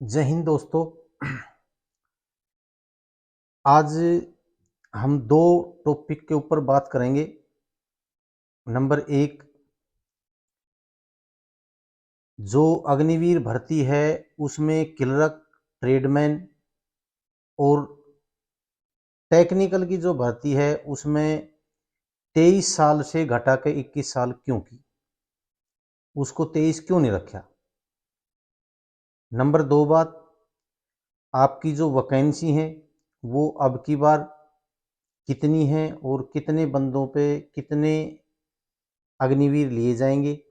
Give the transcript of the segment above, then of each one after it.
जय हिंद दोस्तों। आज हम दो टॉपिक के ऊपर बात करेंगे। नंबर एक, जो अग्निवीर भर्ती है उसमें क्लर्क, ट्रेडमैन और टेक्निकल की जो भर्ती है उसमें 23 साल से घटा के 21 साल क्यों की, उसको 23 क्यों नहीं रखा। नंबर दो बात, आपकी जो वैकेंसी है वो अब की बार कितनी है और कितने बंदों पे कितने अग्निवीर लिए जाएंगे।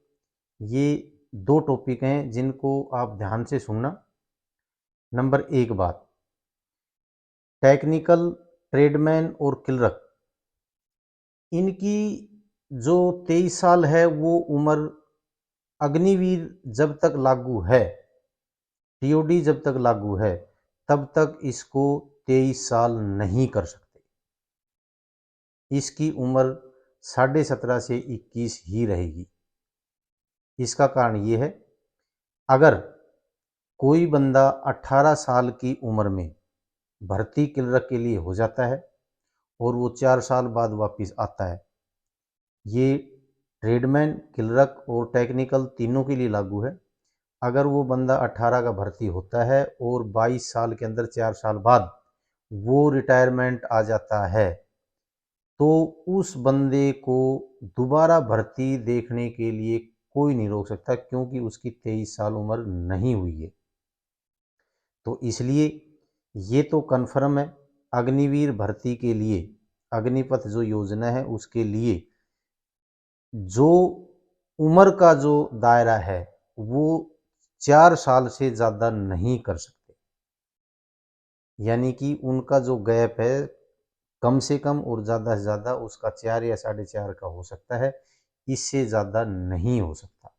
ये दो टॉपिक हैं जिनको आप ध्यान से सुनना। नंबर एक बात, टेक्निकल, ट्रेडमैन और क्लर्क, इनकी जो 23 साल है वो उम्र अग्निवीर जब तक लागू है, टीओडी जब तक लागू है तब तक इसको 23 साल नहीं कर सकते। इसकी उम्र 17.5 से 21 ही रहेगी। इसका कारण ये है, अगर कोई बंदा 18 साल की उम्र में भर्ती क्लर्क के लिए हो जाता है और वो 4 साल बाद वापस आता है, ये ट्रेडमैन, क्लर्क और टेक्निकल तीनों के लिए लागू है। अगर वो बंदा 18 का भर्ती होता है और 22 साल के अंदर 4 साल बाद वो रिटायरमेंट आ जाता है तो उस बंदे को दोबारा भर्ती देखने के लिए कोई नहीं रोक सकता, क्योंकि उसकी 23 साल उम्र नहीं हुई है। तो इसलिए ये तो कन्फर्म है, अग्निवीर भर्ती के लिए, अग्निपथ जो योजना है उसके लिए जो उम्र का जो दायरा है वो 4 साल से ज़्यादा नहीं कर सकते। यानी कि उनका जो गैप है कम से कम और ज़्यादा से ज़्यादा उसका 4 या 4.5 का हो सकता है, इससे ज़्यादा नहीं हो सकता।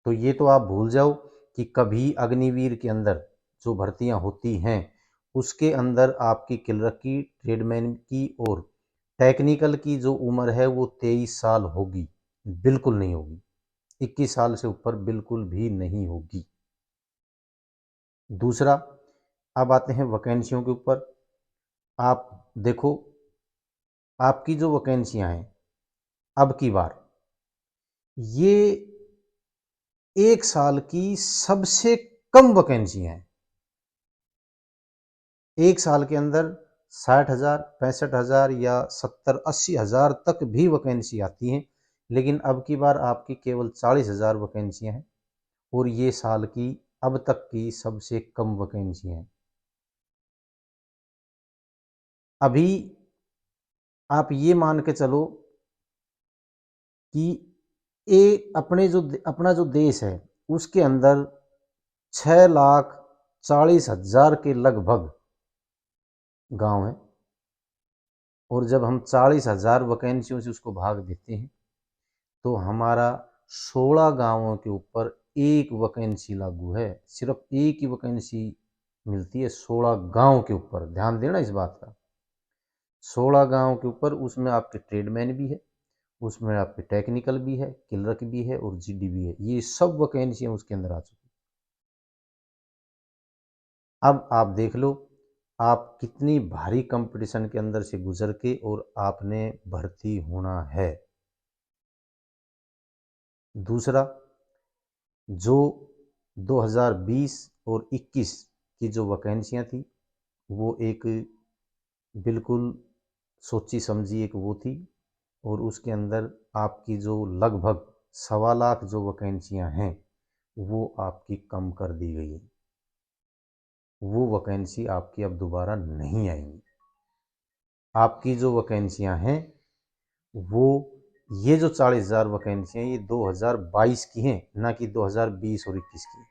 तो ये तो आप भूल जाओ कि कभी अग्निवीर के अंदर जो भर्तियां होती हैं उसके अंदर आपकी क्लर्क की, ट्रेडमैन की और टेक्निकल की जो उम्र है वो 23 साल होगी, बिल्कुल नहीं होगी। 21 साल से ऊपर बिल्कुल भी नहीं होगी। दूसरा, अब आते हैं वैकेंसियों के ऊपर। आप देखो, आपकी जो वैकेंसियां हैं अब की बार, ये 1 साल की सबसे कम वैकेंसियां हैं। 1 साल के अंदर 60,000, 65,000 या 70-80,000 तक भी वैकेंसी आती हैं, लेकिन अब की बार आपकी केवल 40,000 वैकेंसियां हैं और ये साल की अब तक की सबसे कम वैकेंसियां हैं। अभी आप ये मान के चलो कि अपना जो देश है उसके अंदर 6,40,000 के लगभग गांव हैं, और जब हम 40,000 वैकेंसियों से उसको भाग देते हैं तो हमारा 16 गांवों के ऊपर एक वैकेंसी लागू है। सिर्फ एक ही वैकेंसी मिलती है 16 गांव के ऊपर। ध्यान देना इस बात का, 16 गांव के ऊपर, उसमें आपके ट्रेडमैन भी है, उसमें आपके टेक्निकल भी है, क्लर्क भी है और जीडी भी है। ये सब वैकेंसियां उसके अंदर आ चुकी। अब आप देख लो, आप कितनी भारी कंपटीशन के अंदर से गुजर के और आपने भर्ती होना है। दूसरा, जो 2020 और 21 की जो वैकेंसियां थी वो एक बिल्कुल सोची समझी एक वो थी, और उसके अंदर आपकी जो लगभग 1.25 लाख जो वैकेंसियां हैं वो आपकी कम कर दी गई है। वो वैकेंसी आपकी अब दोबारा नहीं आएंगी। आपकी जो वैकेंसियां हैं वो, ये जो 40,000 वैकेंसियां ये 2022 की हैं, ना कि 2020 और 21 की।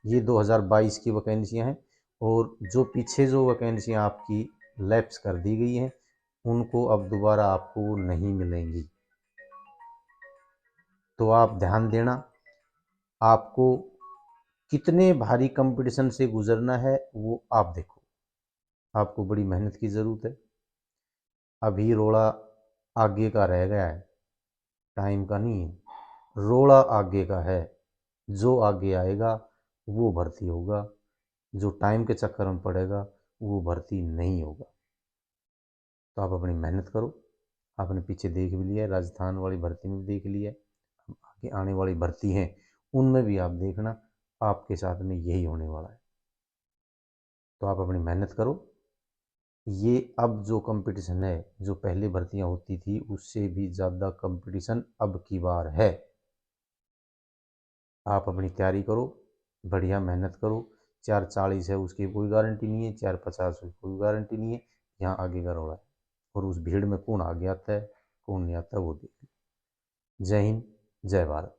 ये 2022 की वैकेंसियां हैं, और जो पीछे जो वैकेंसियां आपकी लैप्स कर दी गई हैं उनको अब दोबारा आपको नहीं मिलेंगी। तो आप ध्यान देना, आपको कितने भारी कंपटीशन से गुजरना है वो आप देखो। आपको बड़ी मेहनत की ज़रूरत है। अभी रोड़ा आगे का रह गया है, टाइम का नहीं है। रोड़ा आगे का है, जो आगे आएगा वो भर्ती होगा, जो टाइम के चक्कर में पड़ेगा वो भर्ती नहीं होगा। तो आप अपनी मेहनत करो। आपने पीछे देख भी लिया, राजस्थान वाली भर्ती में भी देख लिया, अब आगे आने वाली भर्ती हैं उनमें भी आप देखना, आपके साथ में यही होने वाला है। तो आप अपनी मेहनत करो। ये अब जो कंपटीशन है, जो पहले भर्तियां होती थी उससे भी ज़्यादा कंपटीशन अब की बार है। आप अपनी तैयारी करो, बढ़िया मेहनत करो। 440 है उसकी कोई गारंटी नहीं है, 450 की कोई गारंटी नहीं है। यहाँ आगे का रोड़ा है, और उस भीड़ में कौन आगे आता है कौन नहीं आता वो देख। जय हिंद, जय भारत।